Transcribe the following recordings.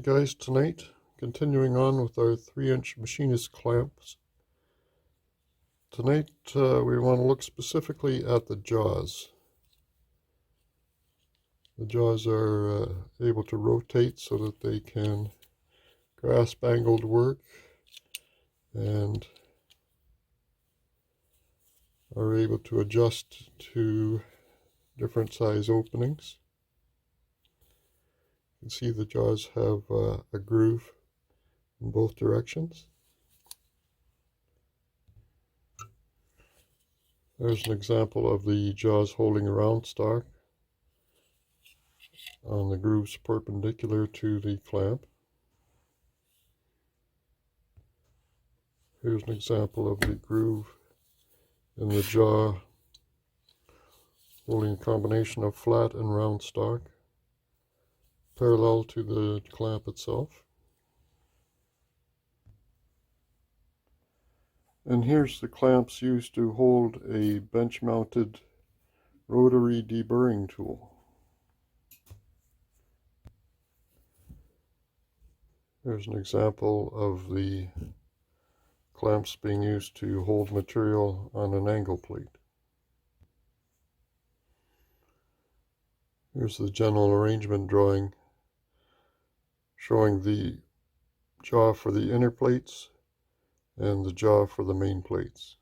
guys, tonight continuing on with our 3-inch machinist clamps. Tonight we want to look specifically at the jaws. The jaws are able to rotate so that they can grasp angled work and are able to adjust to different size openings. You can see the jaws have a groove in both directions. There's an example of the jaws holding a round stock on the grooves perpendicular to the clamp. Here's an example of the groove in the jaw holding a combination of flat and round stock parallel to the clamp itself. And here's the clamps used to hold a bench-mounted rotary deburring tool. Here's an example of the clamps being used to hold material on an angle plate. Here's the general arrangement drawing showing the jaw for the inner plates and the jaw for the main plates.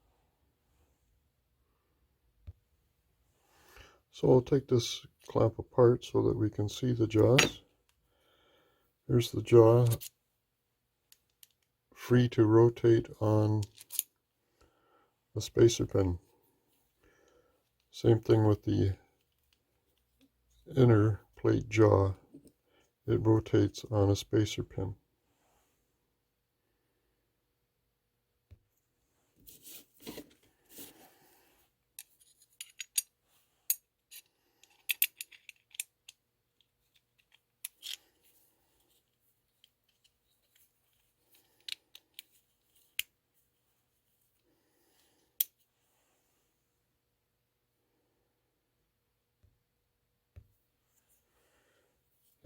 So I'll take this clamp apart so that we can see the jaws. Here's the jaw, free to rotate on a spacer pin. Same thing with the inner plate jaw. It rotates on a spacer pin.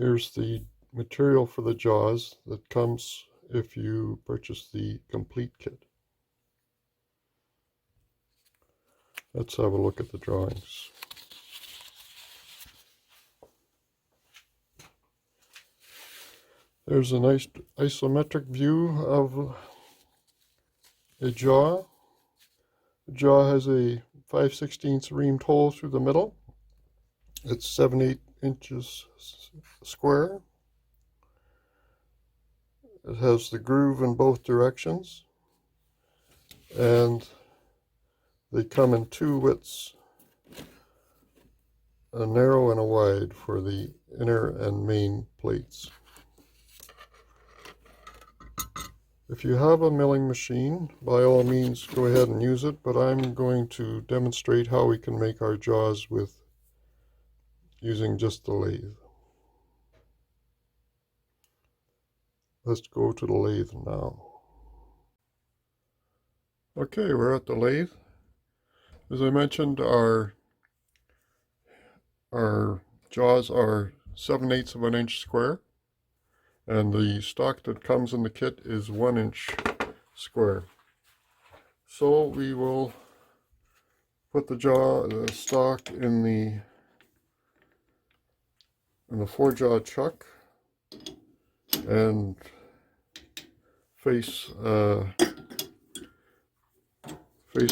Here's the material for the jaws that comes if you purchase the complete kit. Let's have a look at the drawings. There's a nice isometric view of a jaw. The jaw has a 5/16 reamed hole through the middle. It's 7/8 inches square. It has the groove in both directions, and they come in two widths, a narrow and a wide for the inner and main plates. If you have a milling machine, by all means go ahead and use it, but I'm going to demonstrate how we can make our jaws with using just the lathe. Let's go to the lathe now. Okay, we're at the lathe. As I mentioned, our jaws are 7/8 of an inch square, and the stock that comes in the kit is 1 inch square. So we will put the stock in the 4-jaw chuck and face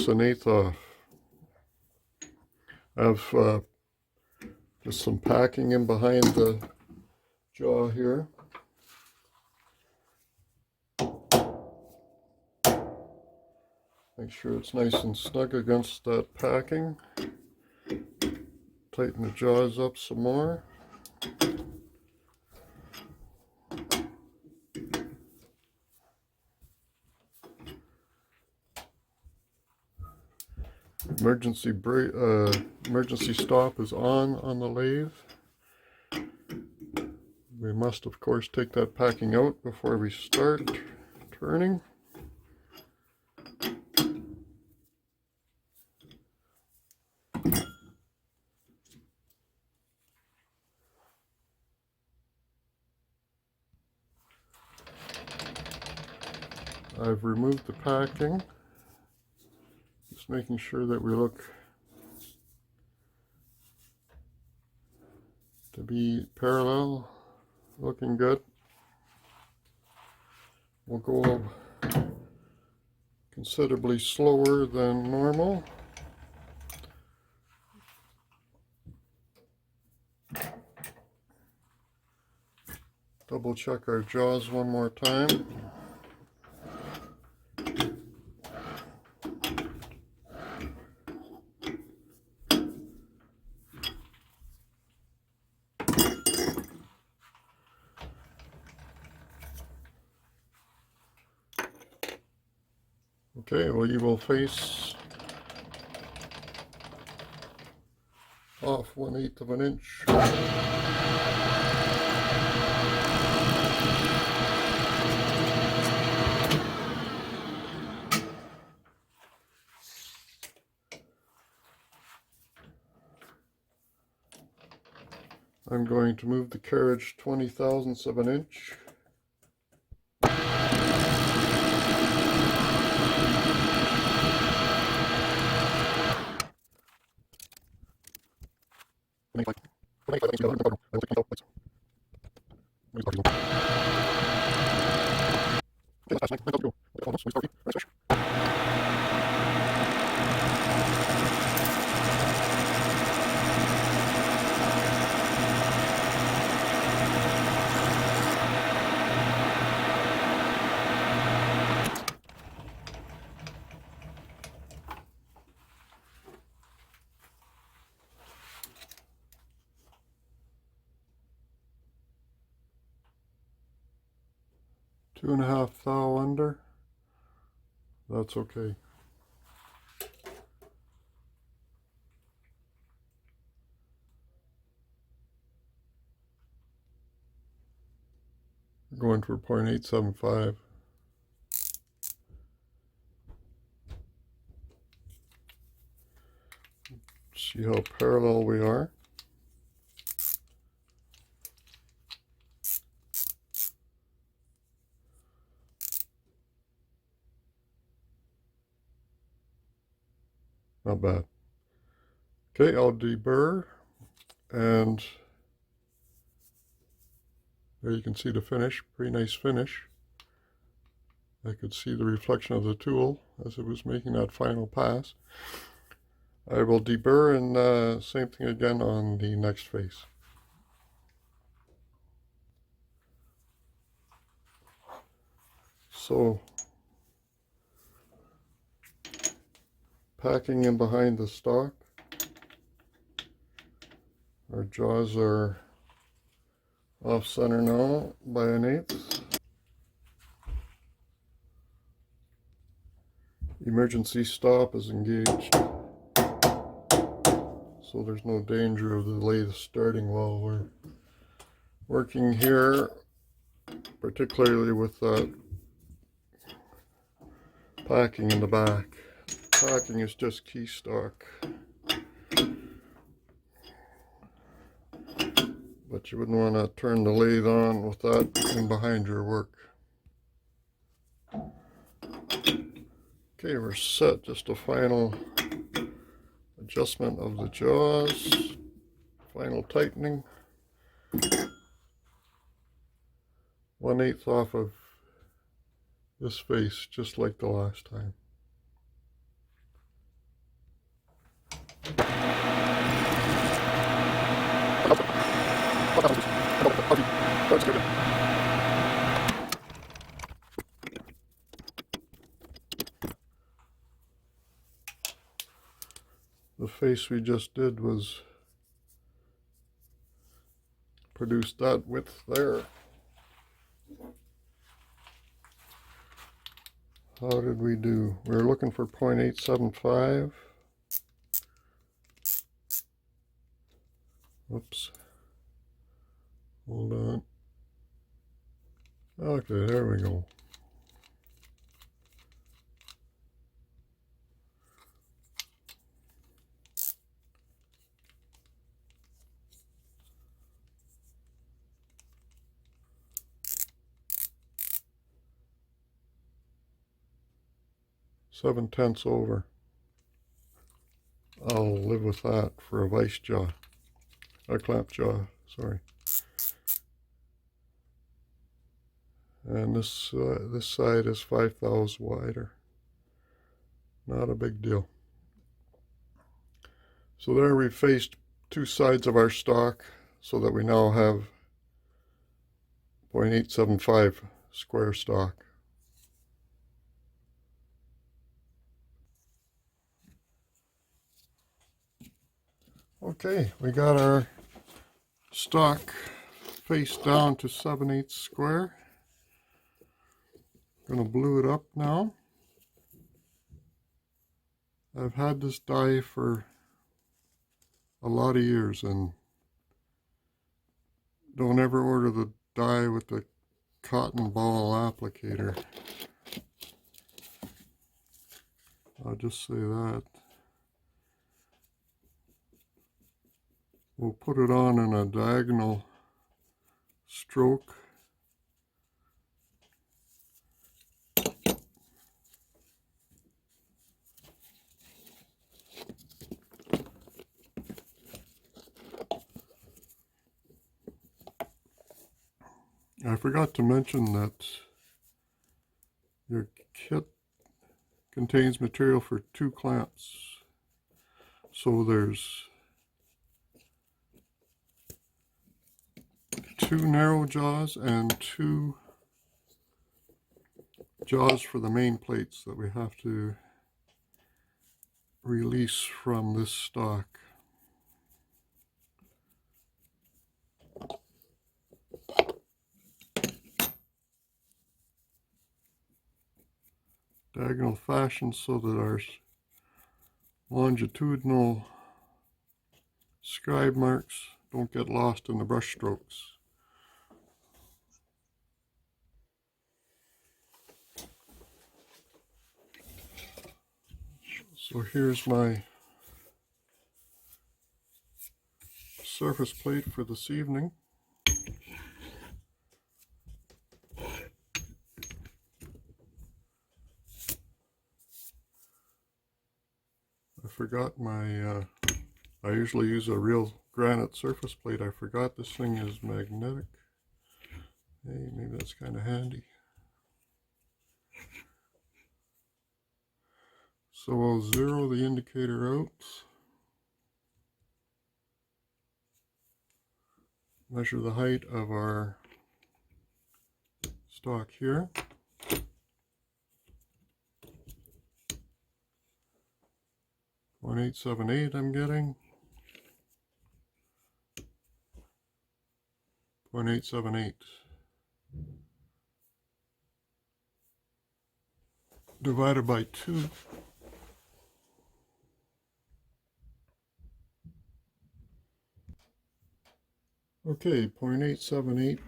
an eighth off. I have just some packing in behind the jaw here. Make sure it's nice and snug against that packing. Tighten the jaws up some more. Emergency stop is on the lathe. We must, of course, take that packing out before we start turning. I've removed the packing, just making sure that we look to be parallel, looking good. We'll go considerably slower than normal. Double check our jaws one more time. Okay, we will face off 1/8 of an inch. I'm going to move the carriage 20/1000 of an inch. Two and a half thou under. That's okay. We're going for 0.875. See how parallel we are. Not bad. Okay, I'll deburr, and there you can see the finish. Pretty nice finish. I could see the reflection of the tool as it was making that final pass. I will deburr, and same thing again on the next face. So, packing in behind the stock. Our jaws are off center now by 1/8. Emergency stop is engaged, so there's no danger of the lathe starting while we're working here, particularly with that packing in the back. Packing is just key stock, but you wouldn't want to turn the lathe on with that in behind your work. Okay, we're set. Just a final adjustment of the jaws, final tightening. 1/8 off of this face, just like the last time. The face we just did was produced that width there. How did we do? We were looking for 0.875. Whoops. Hold on. Okay, there we go. 7/10 over. I'll live with that for a vice jaw, a clamp jaw, sorry. And this side is 5/1000 wider. Not a big deal. So there we've faced two sides of our stock so that we now have 0.875 square stock. Okay, we got our stock face down to 7/8 square. Gonna blue it up now. I've had this die for a lot of years, and don't ever order the die with the cotton ball applicator. I'll just say that. We'll put it on in a diagonal stroke. I forgot to mention that your kit contains material for 2 clamps. So there's 2 narrow jaws and 2 jaws for the main plates that we have to release from this stock. Diagonal fashion so that our longitudinal scribe marks don't get lost in the brush strokes. So here's my surface plate for this evening. I forgot my, I usually use a real granite surface plate. I forgot this thing is magnetic. Hey, maybe that's kind of handy. So I'll zero the indicator out. Measure the height of our stock here. .878 I'm getting. 0.878 divided by 2. Okay, 0.878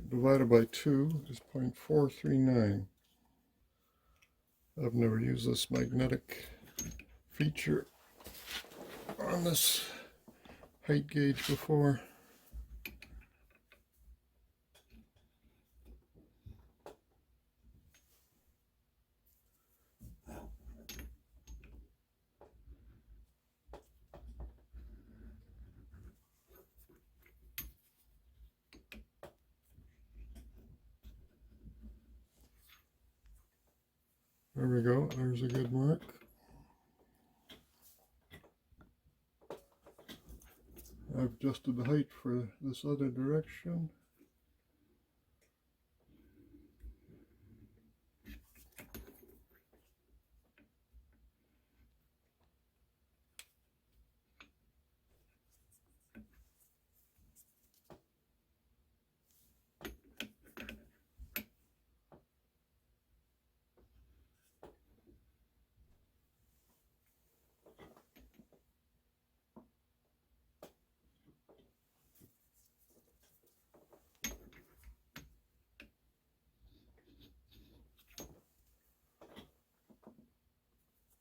divided by 2 is 0.439. I've never used this magnetic feature on this height gauge before. There we go, there's a good mark. I've adjusted the height for this other direction.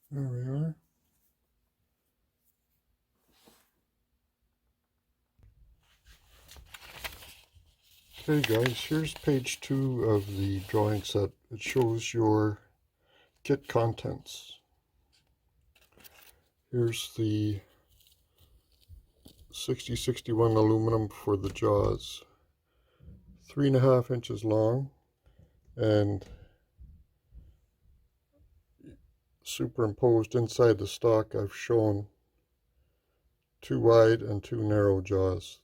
There we are. Okay guys, here's page 2 of the drawing set. It shows your kit contents. Here's the 6061 aluminum for the jaws, 3.5 inches long, and superimposed inside the stock I've shown 2 wide and 2 narrow jaws.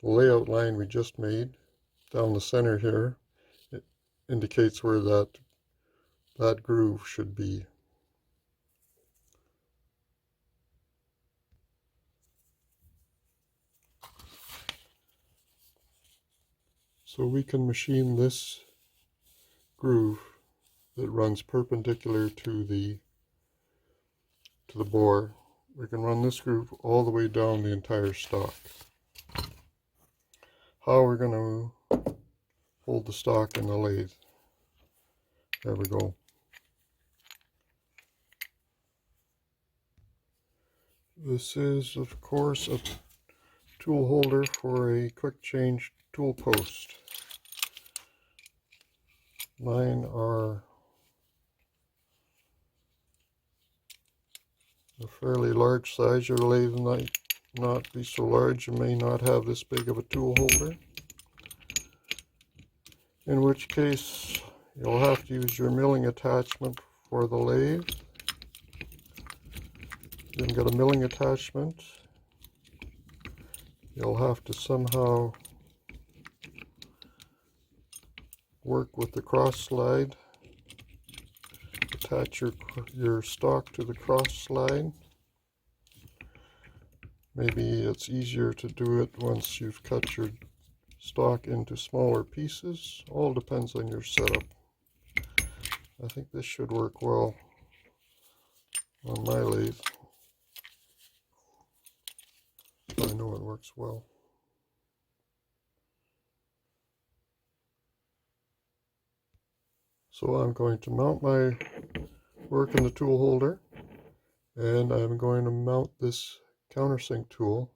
The layout line we just made down the center here, it indicates where that groove should be. So we can machine this groove that runs perpendicular to the bore. We can run this groove all the way down the entire stock. How we're going to hold the stock in the lathe. There we go. This is, of course, a tool holder for a quick change tool post. Mine are a fairly large size. Your lathe might not be so large. You may not have this big of a tool holder, in which case you'll have to use your milling attachment for the lathe. You can get a milling attachment. You'll have to somehow work with the cross slide. Attach your stock to the cross slide. Maybe it's easier to do it once you've cut your stock into smaller pieces. All depends on your setup. I think this should work well on my lathe. I know it works well. So I'm going to mount my work in the tool holder, and I'm going to mount this countersink tool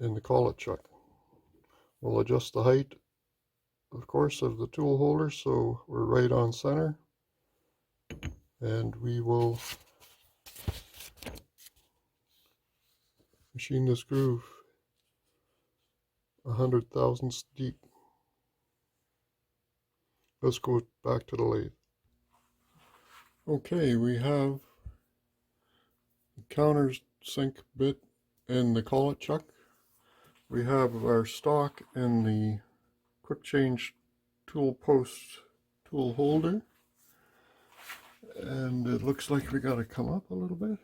in the collet chuck. We'll adjust the height, of course, of the tool holder so we're right on center, and we will machine this groove 100 thousandths deep. Let's go back to the lathe. Okay, we have the countersink bit in the collet chuck. We have our stock in the quick change tool post tool holder, and it looks like we got to come up a little bit.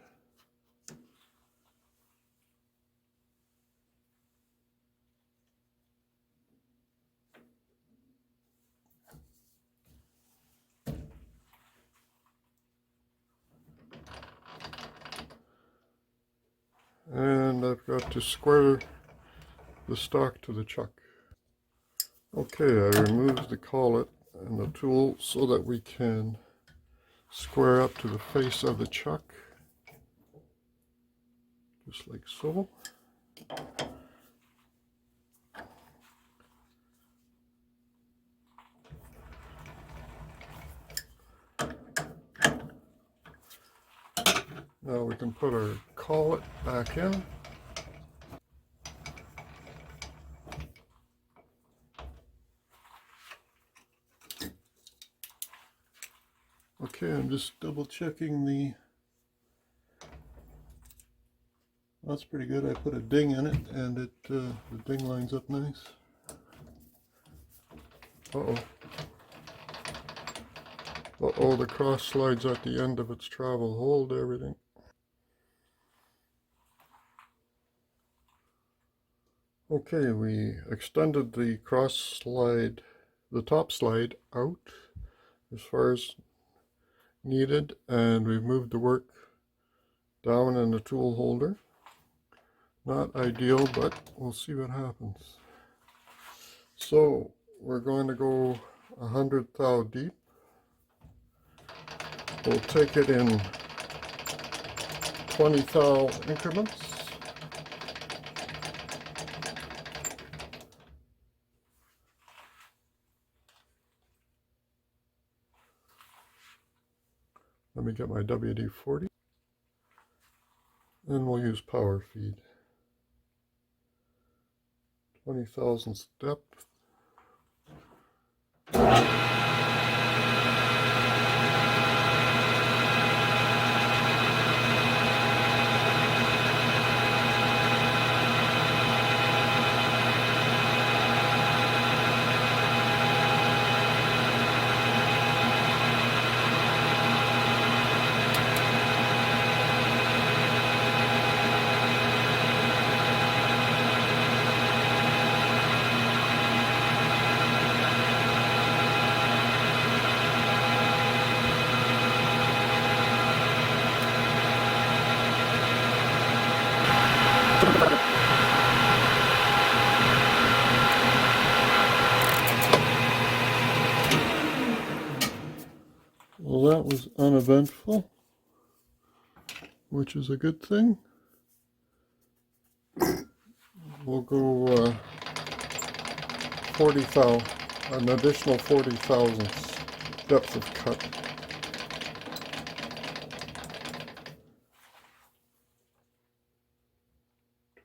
And I've got to square the stock to the chuck. Okay, I removed the collet and the tool so that we can square up to the face of the chuck, just like so. Now we can put our collet back in. Okay, I'm just double checking the... That's pretty good. I put a ding in it, and the ding lines up nice. Uh-oh. Uh-oh, the cross slides at the end of its travel. Hold everything. Okay, we extended the cross slide, the top slide out as far as needed, and we've moved the work down in the tool holder. Not ideal, but we'll see what happens. So we're going to go 100 thou deep. We'll take it in 20 thou increments. Let me get my WD-40. Then we'll use power feed. 20 thousandths depth. Well, that was uneventful, which is a good thing. We'll go 40 thou, an additional 40 thousandths depth of cut.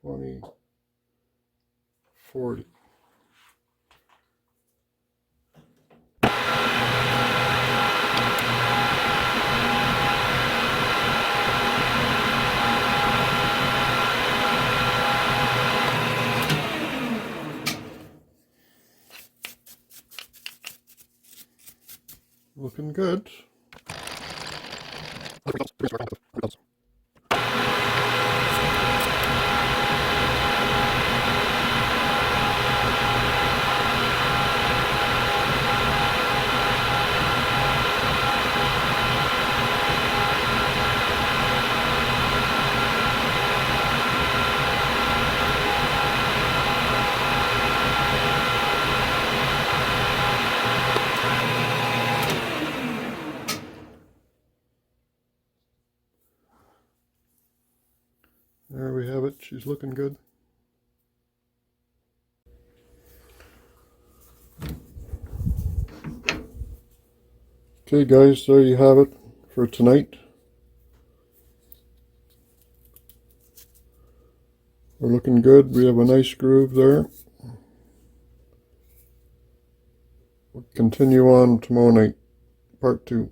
Twenty, 40. Looking good. There we have it. She's looking good. Okay guys, there you have it for tonight. We're looking good. We have a nice groove there. We'll continue on tomorrow night, part 2.